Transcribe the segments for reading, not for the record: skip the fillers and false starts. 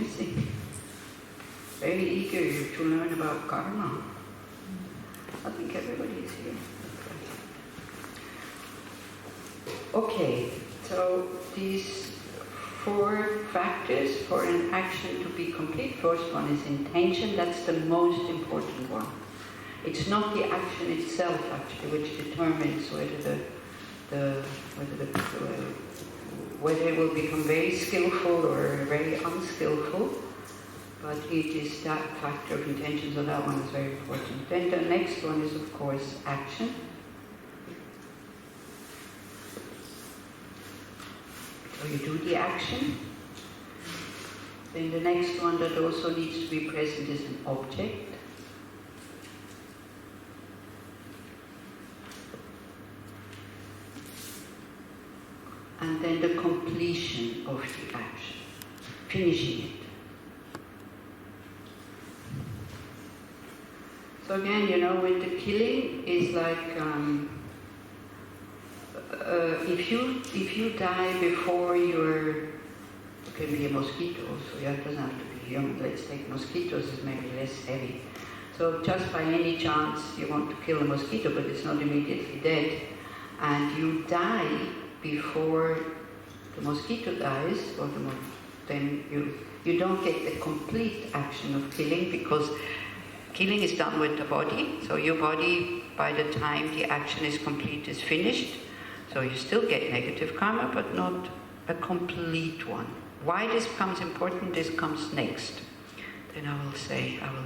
missing. Very eager to learn about karma. I think everybody is here. Okay, so these 4 factors for an action to be complete. First one is intention. That's the most important one. It's not the action itself, actually, which determines whether it will become very skillful or very unskillful. But it is that factor of intention, so that one is very important. Then the next one is, of course, action. So you do the action. Then the next one that also needs to be present is an object. And then the completion of the action, finishing it. So again, with the killing is like if you die before it can be a mosquito, so it doesn't have to be human. Let's take mosquitoes, it's maybe less heavy. So just by any chance you want to kill a mosquito, but it's not immediately dead, and you die before the mosquito dies, then you don't get the complete action of killing, because killing is done with the body. So your body, by the time the action is complete, is finished. So you still get negative karma, but not a complete one. Why this becomes important, this comes next. Then I will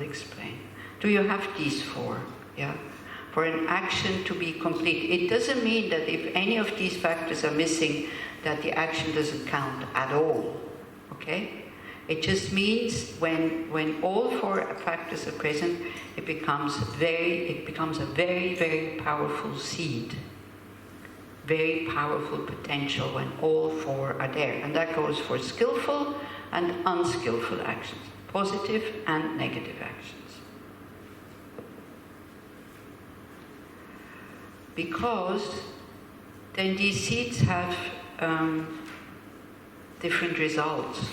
explain. Do you have these 4? Yeah? For an action to be complete. It doesn't mean that if any of these factors are missing, that the action doesn't count at all. Okay? It just means when all 4 factors are present, it becomes a very, very powerful seed. Very powerful potential when all 4 are there. And that goes for skillful and unskillful actions. Positive and negative actions. Because then these seeds have different results.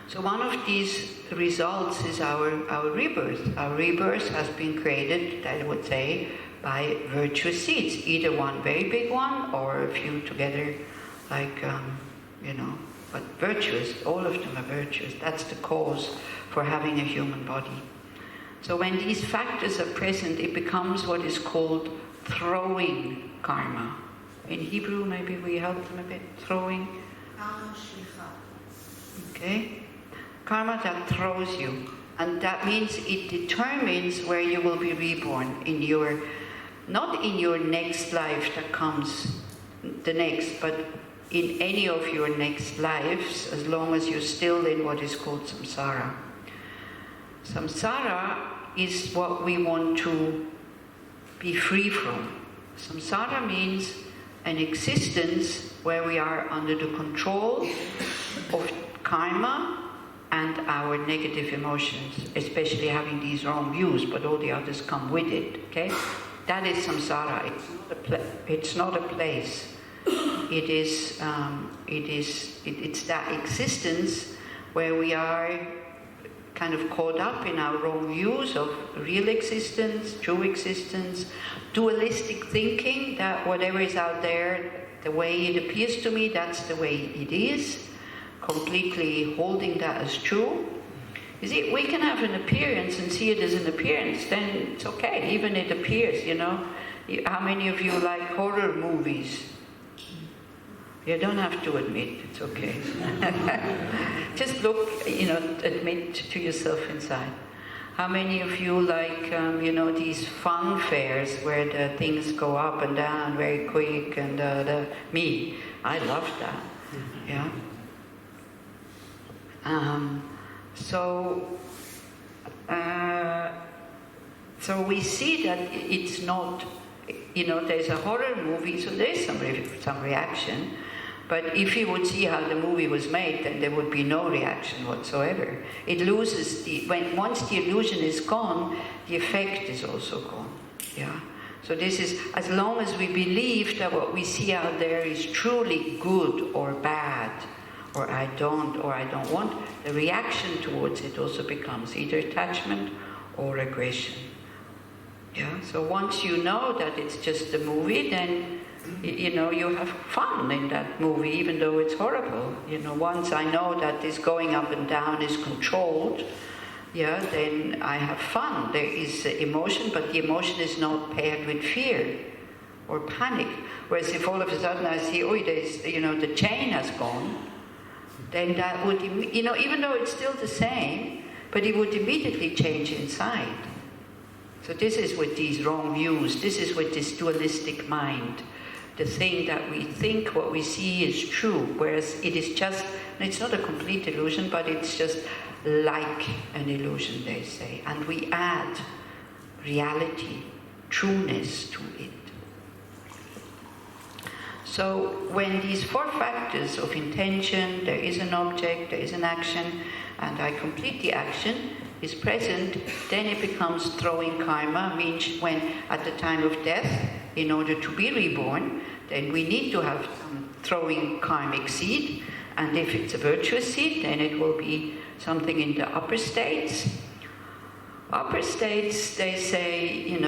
So one of these results is our rebirth. Our rebirth has been created, I would say, by virtuous seeds. Either one very big one or a few together, but virtuous. All of them are virtuous. That's the cause for having a human body. So when these factors are present, it becomes what is called throwing karma. In Hebrew, maybe we help them a bit. Throwing. Okay. Karma that throws you. And that means it determines where you will be reborn not in your next life that comes the next, but in any of your next lives, as long as you're still in what is called samsara. Samsara is what we want to be free from. Samsara means an existence where we are under the control of karma and our negative emotions, especially having these wrong views, but all the others come with it, okay? That is samsara. It's not a place. It's that existence where we are kind of caught up in our wrong views of real existence, true existence, dualistic thinking that whatever is out there, the way it appears to me, that's the way it is, completely holding that as true. You see, we can have an appearance and see it as an appearance, then it's okay, even it appears, How many of you like horror movies? You don't have to admit, it's okay. Just look, admit to yourself inside. How many of you like, these fun fairs where the things go up and down very quick and me, I love that, yeah. So we see that it's not, there's a horror movie, so there's some reaction. But if you would see how the movie was made, then there would be no reaction whatsoever. It loses once the illusion is gone, the effect is also gone. Yeah. So this is, as long as we believe that what we see out there is truly good or bad, or I don't want, the reaction towards it also becomes either attachment or aggression. Yeah. So once you know that it's just a movie, then you have fun in that movie, even though it's horrible. Once I know that this going up and down is controlled, then I have fun. There is emotion, but the emotion is not paired with fear or panic. Whereas if all of a sudden I see, the chain has gone, then that would, even though it's still the same, but it would immediately change inside. So this is with these wrong views, this is with this dualistic mind. The thing that we think, what we see is true, whereas it is just, it's not a complete illusion, but it's just like an illusion, they say. And we add reality, trueness to it. So when these four factors of intention, there is an object, there is an action, and I complete the action, is present, then it becomes throwing karma, means when at the time of death, in order to be reborn, then we need to have some throwing karmic seed, and if it's a virtuous seed, then it will be something in the upper states. Upper states, they say,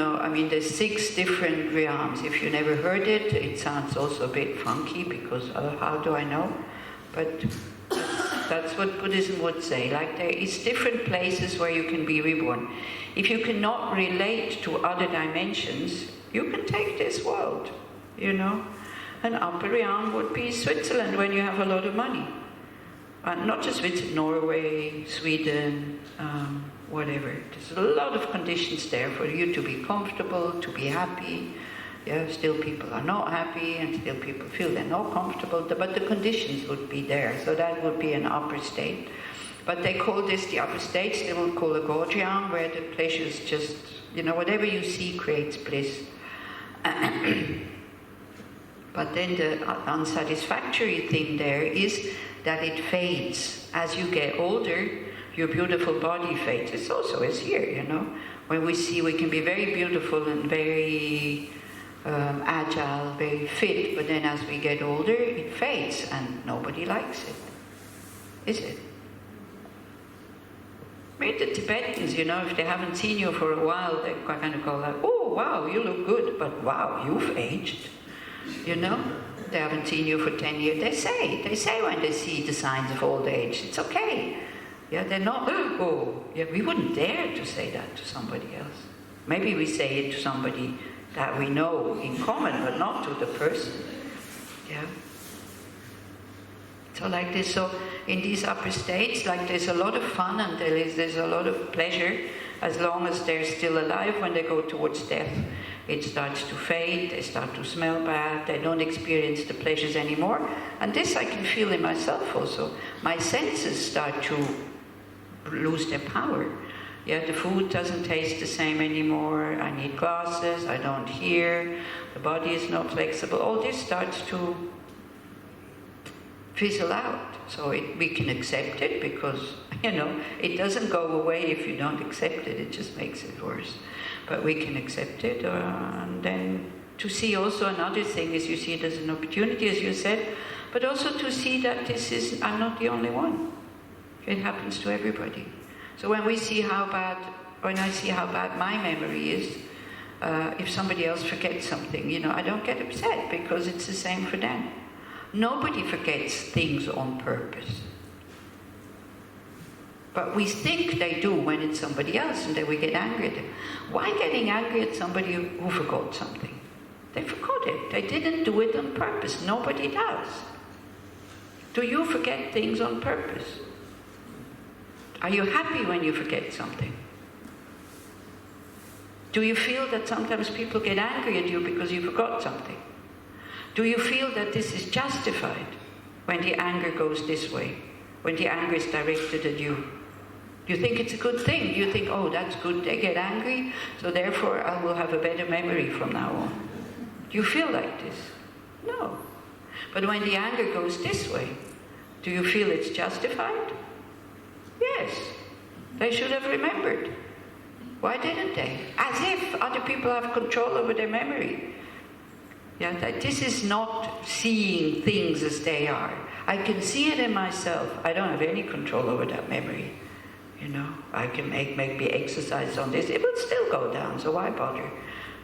there's 6 different realms. If you never heard it, it sounds also a bit funky because how do I know? But that's what Buddhism would say. Like there is different places where you can be reborn. If you cannot relate to other dimensions, you can take this world, An upper realm would be Switzerland when you have a lot of money. Not just Switzerland, Norway, Sweden, whatever. There's a lot of conditions there for you to be comfortable, to be happy. Yeah, still people are not happy and still people feel they're not comfortable, but the conditions would be there. So that would be an upper state. But they call this the upper states. They will call a Gojam, where the pleasures just, whatever you see creates bliss. But then the unsatisfactory thing there is that it fades. As you get older, your beautiful body fades. It's also as here, When we can be very beautiful and very agile, very fit, but then as we get older, it fades and nobody likes it. Is it? Maybe the Tibetans, if they haven't seen you for a while, they kind of go like, oh, wow, you look good, but wow, you've aged. They haven't seen you for 10 years. They say when they see the signs of old age, it's okay. Yeah, they're not, we wouldn't dare to say that to somebody else. Maybe we say it to somebody that we know in common, but not to the person. Yeah. So like this, so in these upper states, like there's a lot of fun and there's a lot of pleasure as long as they're still alive. When they go towards death, it starts to fade, they start to smell bad, they don't experience the pleasures anymore. And this I can feel in myself also. My senses start to lose their power. Yeah, the food doesn't taste the same anymore, I need glasses, I don't hear, the body is not flexible. All this starts to fizzle out. So we can accept it because, it doesn't go away if you don't accept it, it just makes it worse. But we can accept it, and then to see also another thing is you see it as an opportunity, as you said, but also to see that I'm not the only one. It happens to everybody. So when I see how bad my memory is, if somebody else forgets something, I don't get upset because it's the same for them. Nobody forgets things on purpose. But we think they do when it's somebody else, and then we get angry at them. Why getting angry at somebody who forgot something? They forgot it. They didn't do it on purpose. Nobody does. Do you forget things on purpose? Are you happy when you forget something? Do you feel that sometimes people get angry at you because you forgot something? Do you feel that this is justified when the anger goes this way, when the anger is directed at you? Do you think it's a good thing? Do you think, oh, that's good, they get angry, so therefore I will have a better memory from now on? Do you feel like this? No. But when the anger goes this way, do you feel it's justified? Yes. They should have remembered. Why didn't they? As if other people have control over their memory. Yeah, that this is not seeing things as they are. I can see it in myself. I don't have any control over that memory. You know, I can maybe exercise on this. It will still go down, so why bother?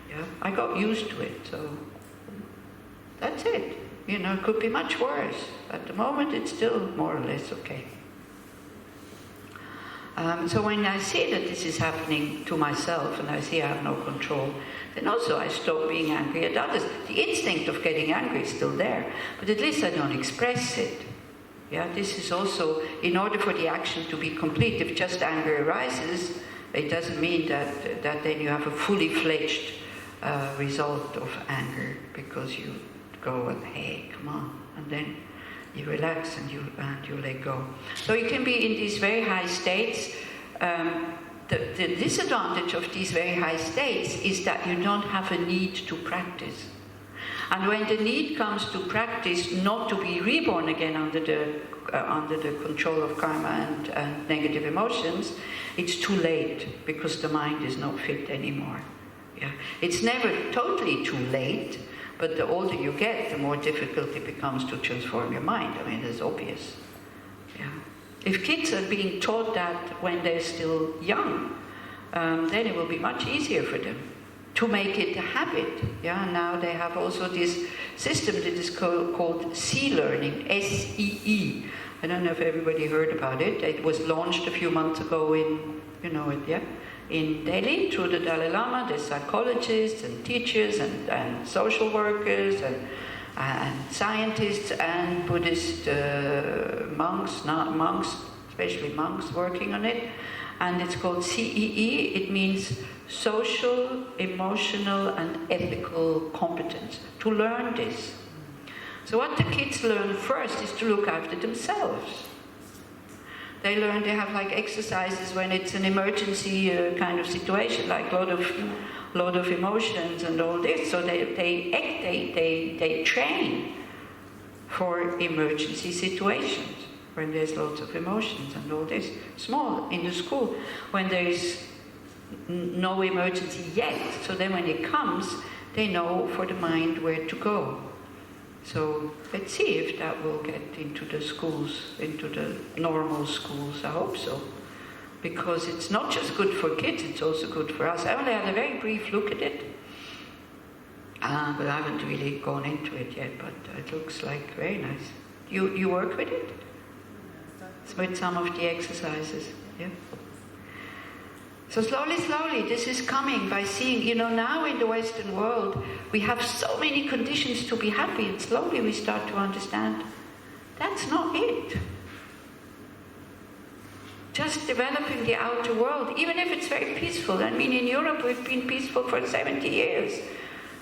Yeah, I got used to it, so that's it. You know, it could be much worse. At the moment, it's still more or less okay. So when I see that this is happening to myself and I see I have no control, then also I stop being angry at others. The instinct of getting angry is still there, but at least I don't express it. Yeah, this is also, in order for the action to be complete, if just anger arises, it doesn't mean that then you have a fully fledged result of anger, because you go and, hey, come on, and then you relax and you let go. So you can be in these very high states. The disadvantage of these very high states is that you don't have a need to practice. And when the need comes to practice not to be reborn again under the control of karma and negative emotions, it's too late, because the mind is not fit anymore. Yeah, it's never totally too late. But the older you get, the more difficult it becomes to transform your mind. I mean, it's obvious. Yeah. If kids are being taught that when they're still young, then it will be much easier for them to make it a habit. Yeah. Now they have also this system that is called C-learning, S-E-E. I don't know if everybody heard about it. It was launched a few months ago in, you know it, yeah? In Delhi, through the Dalai Lama. There's psychologists and teachers and social workers and scientists and Buddhist monks, especially monks, working on it. And it's called CEE. It means social, emotional, and ethical competence. To learn this. So what the kids learn first is to look after themselves. They learn, they have like exercises when it's an emergency kind of situation, like a lot of emotions and all this. So they train for emergency situations when there's lots of emotions and all this. Small in the school when there is no emergency yet. So then when it comes, they know for the mind where to go. So let's see if that will get into the schools, into the normal schools. I hope so. Because it's not just good for kids, it's also good for us. I only had a very brief look at it. But I haven't really gone into it yet, but it looks like very nice. You work with it? With some of the exercises, yeah? So slowly, this is coming by seeing, you know, now in the Western world, we have so many conditions to be happy, and slowly we start to understand that's not it. Just developing the outer world, even if it's very peaceful. I mean, in Europe we've been peaceful for 70 years,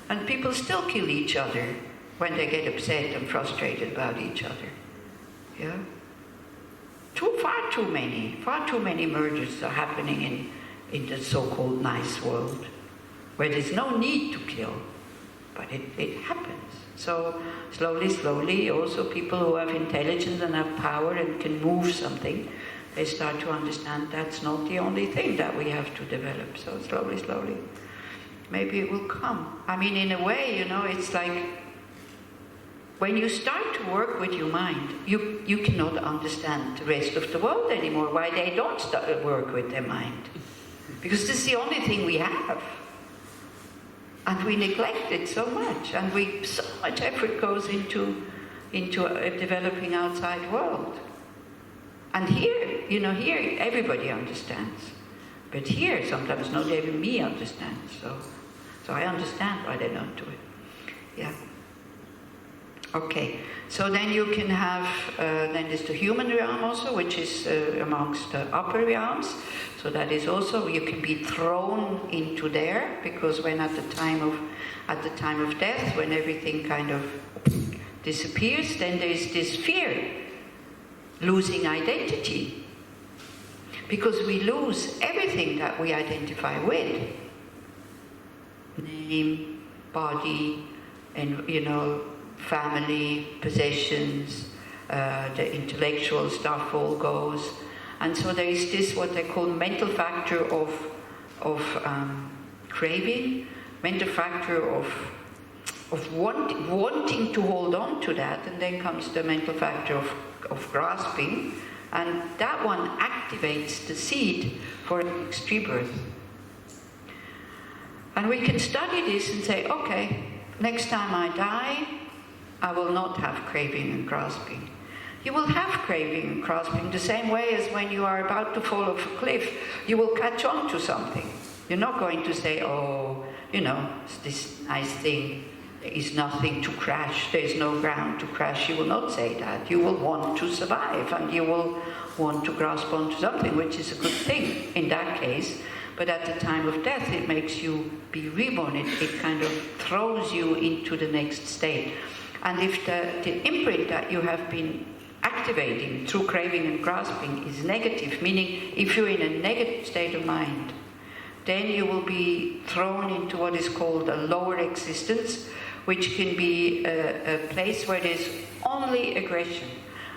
and people still kill each other when they get upset and frustrated about each other. Yeah? Far too many murders are happening in the so-called nice world, where there's no need to kill, but it happens. So slowly, also people who have intelligence and have power and can move something, they start to understand that's not the only thing that we have to develop. So slowly, maybe it will come. I mean, in a way, you know, it's like when you start to work with your mind, you cannot understand the rest of the world anymore, why they don't work with their mind. Because this is the only thing we have. And we neglect it so much. And so much effort goes into a developing outside world. And here, you know, here everybody understands. But here, sometimes not even me understands. So I understand why they don't do it. Yeah. Okay, so then you can have, then there's the human realm also, which is amongst the upper realms. So that is also, you can be thrown into there, because when at the time of death, when everything kind of disappears, then there's this fear, losing identity. Because we lose everything that we identify with. Name, body, and, you know, family, possessions, the intellectual stuff all goes. And so there is this, what they call mental factor of craving, mental factor of wanting to hold on to that, and then comes the mental factor of grasping, and that one activates the seed for an next rebirth. And we can study this and say, okay, next time I die, I will not have craving and grasping. You will have craving and grasping the same way as when you are about to fall off a cliff. You will catch on to something. You're not going to say, oh, it's this nice thing. There is nothing to crash. There is no ground to crash. You will not say that. You will want to survive, and you will want to grasp onto something, which is a good thing in that case. But at the time of death, it makes you be reborn. It kind of throws you into the next state. And if the imprint that you have been activating through craving and grasping is negative, meaning if you're in a negative state of mind, then you will be thrown into what is called a lower existence, which can be a place where there's only aggression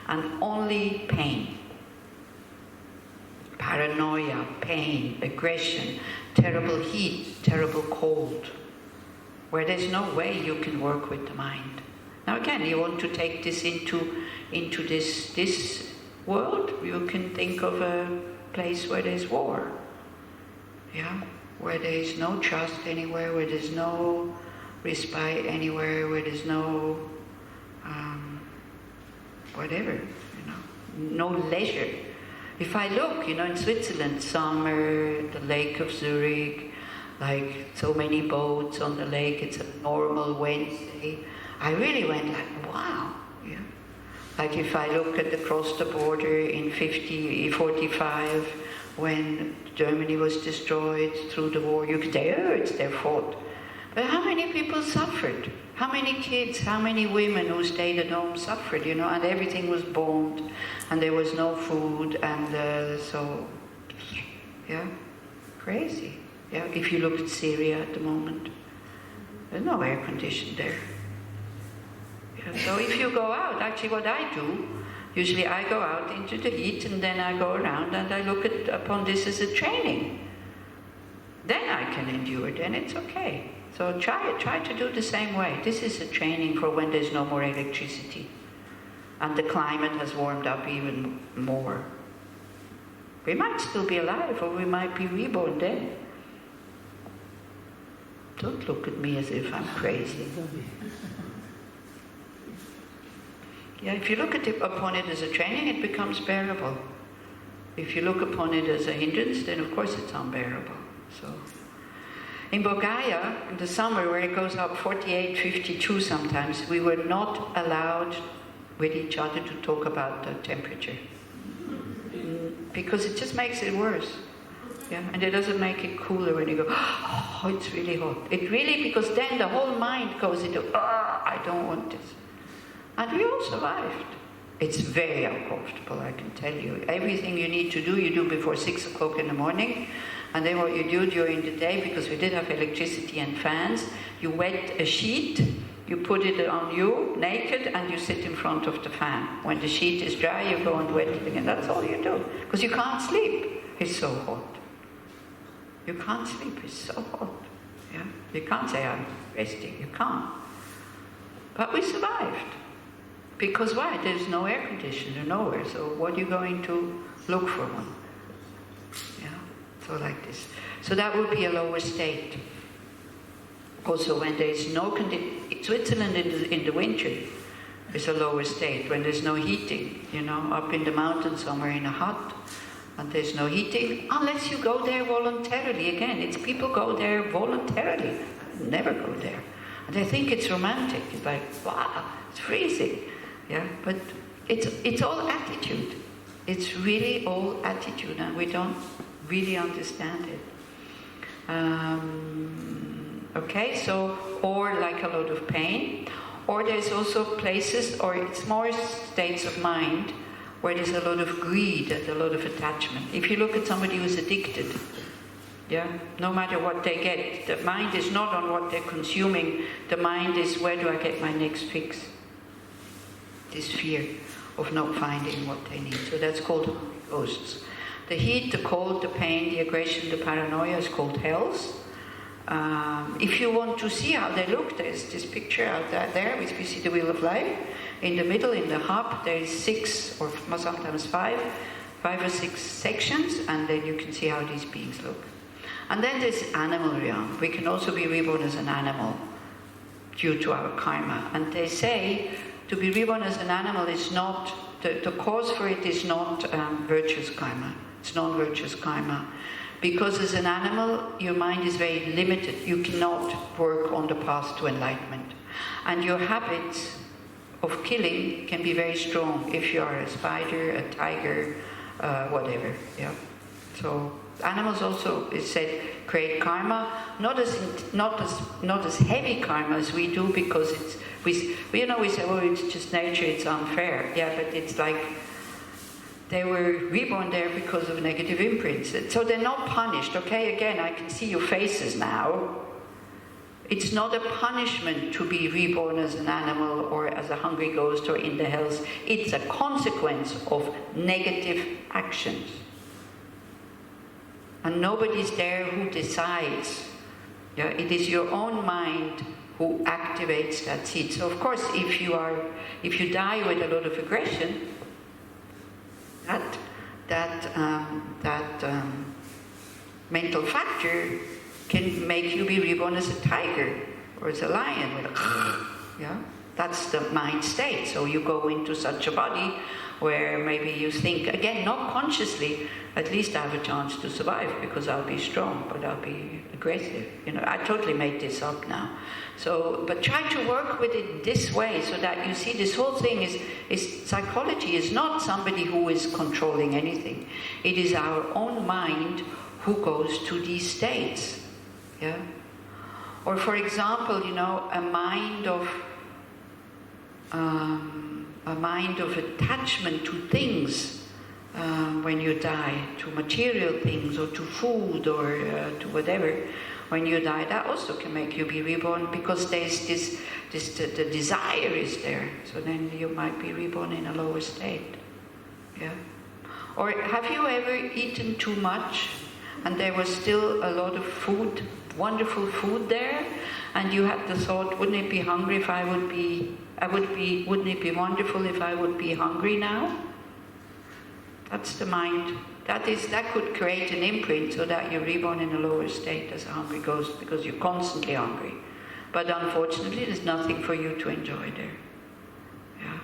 and only pain. Paranoia, pain, aggression, terrible heat, terrible cold, where there's no way you can work with the mind. Now again, you want to take this into this world, you can think of a place where there's war. Yeah, where there is no trust anywhere, where there's no respite anywhere, where there's no whatever, no leisure. If I look, in Switzerland, summer, the Lake of Zurich, like so many boats on the lake, it's a normal Wednesday. I really went like, wow, yeah. Like if I look at across the border in 45, when Germany was destroyed through the war, you could say, oh, it's their fault. But how many people suffered? How many kids, how many women who stayed at home suffered, and everything was bombed, and there was no food, and so, yeah, crazy. Yeah, if you look at Syria at the moment, there's no air conditioning there. Yeah, so if you go out, actually what I do, usually I go out into the heat, and then I go around and I look upon this as a training. Then I can endure, then it's okay. So try to do the same way. This is a training for when there's no more electricity and the climate has warmed up even more. We might still be alive, or we might be reborn then. Don't look at me as if I'm crazy. Yeah, if you look upon it as a training, it becomes bearable. If you look upon it as a hindrance, then of course it's unbearable. So, in Bulgaria, in the summer, where it goes up 48, 52 sometimes, we were not allowed with each other to talk about the temperature. Because it just makes it worse. Yeah? And it doesn't make it cooler when you go, oh, it's really hot. It really, because then the whole mind goes into, I don't want this. And we all survived. It's very uncomfortable, I can tell you. Everything you need to do, you do before 6 o'clock in the morning. And then what you do during the day, because we did have electricity and fans, you wet a sheet, you put it on you, naked, and you sit in front of the fan. When the sheet is dry, you go and wet it again. That's all you do. Because you can't sleep. It's so hot. You can't sleep. It's so hot. Yeah? You can't say, I'm resting. You can't. But we survived. Because why? There's no air conditioner nowhere. So what are you going to look for one? Yeah? So like this. So that would be a lower state. Also, when there's no Switzerland in the winter is a lower state. When there's no heating, up in the mountains somewhere in a hut, and there's no heating, unless you go there voluntarily. Again, it's people go there voluntarily. Never go there. And they think it's romantic. It's like, wow, it's freezing. Yeah, but it's all attitude. It's really all attitude, and we don't really understand it. Okay, so, or like a lot of pain, or there's also places, or it's more states of mind where there's a lot of greed and a lot of attachment. If you look at somebody who's addicted, yeah, no matter what they get, the mind is not on what they're consuming, the mind is, where do I get my next fix? This fear of not finding what they need. So that's called ghosts. The heat, the cold, the pain, the aggression, the paranoia is called hells. If you want to see how they look, there's this picture out there, which we see the Wheel of Life. In the middle, in the hub, there is 6 or sometimes 5 or 6 sections, and then you can see how these beings look. And then there's animal realm. We can also be reborn as an animal due to our karma. And they say to be reborn as an animal is not, the cause for it is not virtuous karma. It's non-virtuous karma. Because as an animal, your mind is very limited. You cannot work on the path to enlightenment. And your habits of killing can be very strong if you are a spider, a tiger, whatever. Yeah. So animals also, it said, create karma, not as heavy karma as we do, because we say, oh, it's just nature, it's unfair. Yeah, but it's like they were reborn there because of negative imprints. So they're not punished. Okay, again, I can see your faces now. It's not a punishment to be reborn as an animal or as a hungry ghost or in the hells. It's a consequence of negative actions. And nobody's there who decides. Yeah, it is your own mind who activates that seed. So of course, if you die with a lot of aggression, that mental factor can make you be reborn as a tiger or as a lion with a yeah. That's the mind state. So you go into such a body where maybe you think, again, not consciously, at least I have a chance to survive because I'll be strong, but I'll be aggressive. I totally made this up now. So, but try to work with it this way so that you see this whole thing is psychology is not somebody who is controlling anything. It is our own mind who goes to these states. Yeah. Or for example, a mind of attachment to things when you die, to material things or to food or to whatever. When you die, that also can make you be reborn because there's the desire is there. So then you might be reborn in a lower state. Yeah. Or have you ever eaten too much and there was still a lot of food, wonderful food there, and you had the thought, wouldn't it be hungry if wouldn't it be wonderful if I would be hungry now? That's the mind. That could create an imprint so that you're reborn in a lower state as a hungry ghost because you're constantly hungry. But unfortunately, there's nothing for you to enjoy there. Yeah.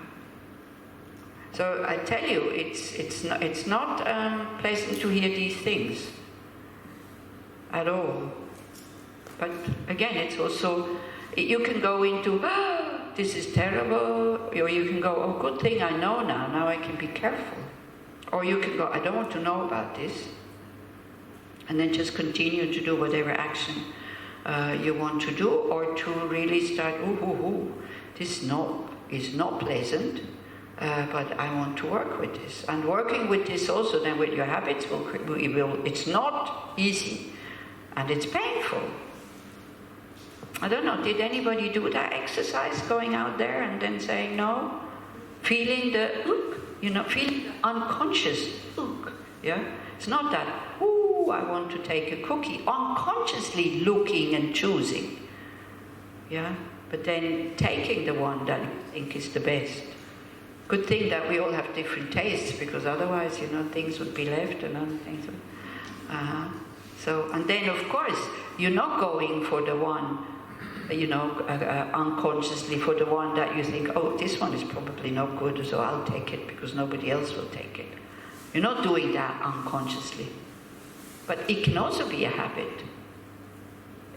So I tell you, it's not pleasant to hear these things at all. But again, it's also, you can go into, this is terrible, or you can go, oh, good thing I know now I can be careful. Or you can go, I don't want to know about this. And then just continue to do whatever action you want to do, or to really start, this is not pleasant, but I want to work with this. And working with this also then with your habits, it's not easy, and it's painful. I don't know, did anybody do that exercise, going out there and then saying no? Feeling the feeling the unconscious yeah? It's not that, I want to take a cookie. Unconsciously looking and choosing. Yeah? But then taking the one that you think is the best. Good thing that we all have different tastes, because otherwise, things would be left and other things would... So, and then of course, you're not going for the one, unconsciously for the one that you think, oh, this one is probably not good, so I'll take it because nobody else will take it. You're not doing that unconsciously. But it can also be a habit.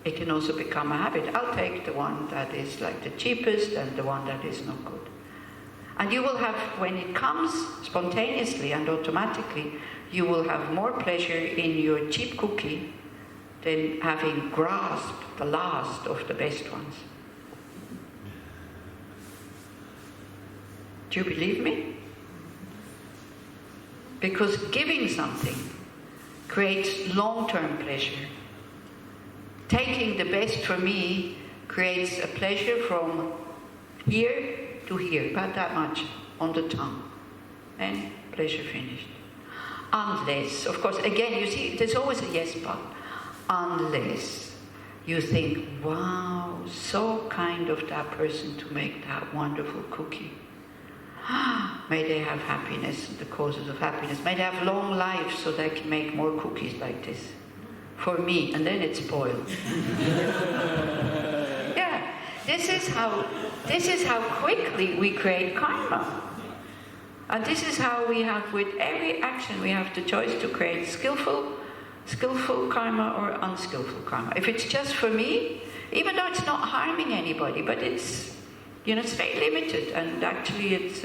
It can also become a habit. I'll take the one that is like the cheapest and the one that is not good. And you will have, when it comes spontaneously and automatically, you will have more pleasure in your cheap cookie than having grasped the last of the best ones. Do you believe me? Because giving something creates long-term pleasure. Taking the best for me creates a pleasure from here to here, about that much on the tongue. And pleasure finished. Unless, of course, again, you see, there's always a yes but. Unless you think, wow, so kind of that person to make that wonderful cookie. May they have happiness, the causes of happiness. May they have long lives so they can make more cookies like this for me, and then it's spoiled. Yeah, this is how quickly we create karma. And this is how we have, with every action, we have the choice to create skillful karma or unskillful karma. If it's just for me, even though it's not harming anybody, but it's, it's very limited, and actually it's,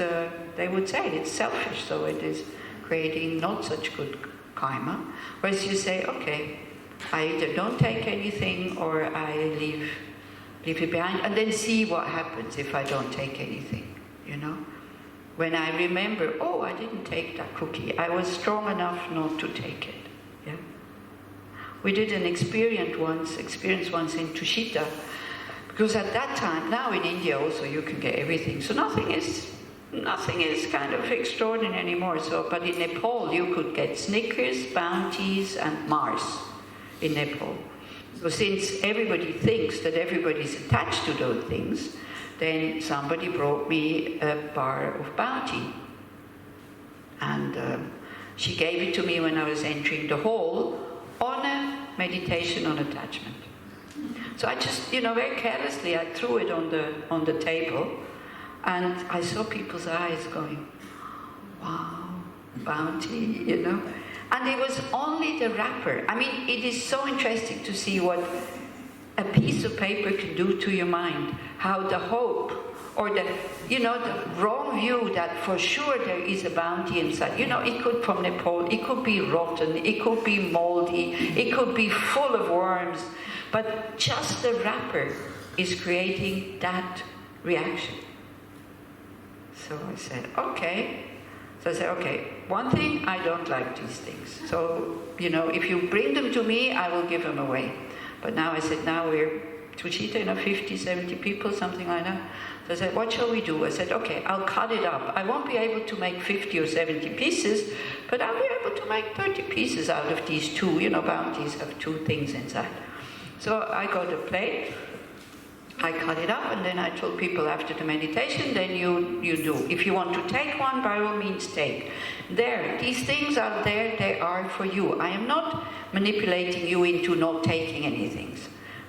they would say it's selfish, so it is creating not such good karma. Whereas you say, okay, I either don't take anything or I leave it behind, and then see what happens if I don't take anything, When I remember, oh, I didn't take that cookie, I was strong enough not to take it. Yeah. We did an experience once in Tushita, because at that time, now in India also you can get everything, so nothing is kind of extraordinary anymore. So, but in Nepal you could get Snickers, Bounties, and Mars in Nepal. So since everybody thinks that everybody's attached to those things, then somebody brought me a bar of Bounty. And she gave it to me when I was entering the hall on a meditation on attachment. So I just, very carelessly, I threw it on the table, and I saw people's eyes going, wow, Bounty, And it was only the wrapper. I mean, it is so interesting to see what a piece of paper can do to your mind, how the hope or the wrong view that for sure there is a bounty inside. It could from Nepal, it could be rotten, it could be moldy, it could be full of worms, but just the wrapper is creating that reaction. So I said, okay. So I said, okay, one thing, I don't like these things. So, if you bring them to me, I will give them away. But now I said, now we're Tushita, 50, 70 people, something like that. So I said, what shall we do? I said, okay, I'll cut it up. I won't be able to make 50 or 70 pieces, but I'll be able to make 30 pieces out of these two. Bounties have two things inside. So I got a plate, I cut it up, and then I told people after the meditation, then you do. If you want to take one, by all means take. There, these things are there, they are for you. I am not manipulating you into not taking anything.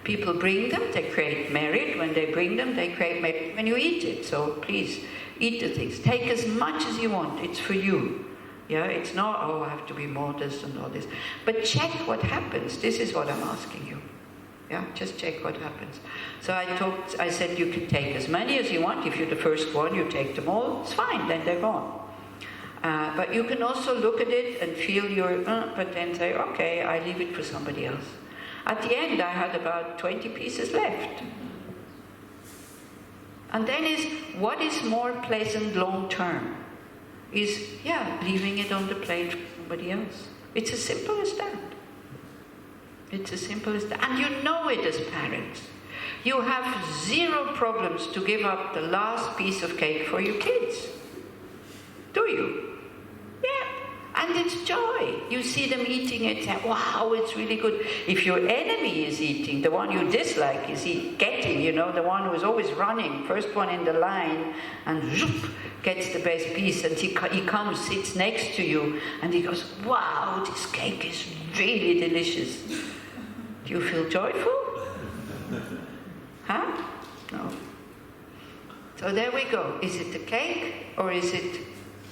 People bring them, they create merit. When they bring them, they create merit when you eat it. So please, eat the things. Take as much as you want, it's for you. Yeah, it's not, oh, I have to be modest and all this. But check what happens. This is what I'm asking you. Yeah, just check what happens. So I said you can take as many as you want. If you're the first one, you take them all. It's fine, then they're gone. But you can also look at it and feel but then say, okay, I leave it for somebody else. At the end, I had about 20 pieces left. And then what is more pleasant long term? Leaving it on the plate for somebody else. It's as simple as that. It's as simple as that. And you know it as parents. You have zero problems to give up the last piece of cake for your kids. Do you? Yeah. And it's joy. You see them eating it, say, wow, it's really good. If your enemy is eating, the one you dislike is getting, the one who is always running, first one in the line, and zoop, gets the best piece, and he comes, sits next to you, and he goes, wow, this cake is really delicious. Do you feel joyful? Huh? No. So there we go. Is it the cake, or is it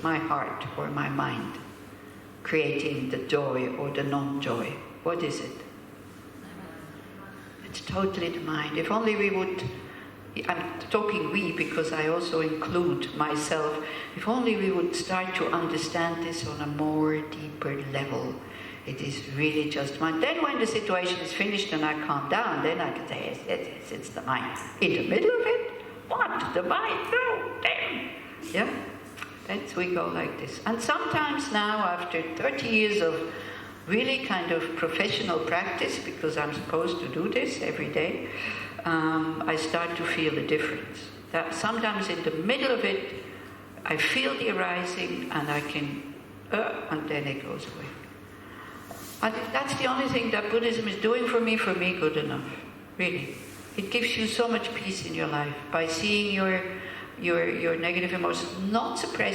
my heart or my mind creating the joy or the non-joy? What is it? It's totally the mind. If only we would, I'm talking we because I also include myself, if only we would start to understand this on a more deeper level. It is really just mind. Then when the situation is finished and I calm down, then I can say, it's the mind. In the middle of it? What? The mind? No, damn. Yeah? We go like this. And sometimes now, after 30 years of really kind of professional practice, because I'm supposed to do this every day, I start to feel the difference. That sometimes in the middle of it, I feel the arising and I can, and then it goes away. And if that's the only thing that Buddhism is doing for me, good enough. Really. It gives you so much peace in your life by seeing your negative emotions, not suppressing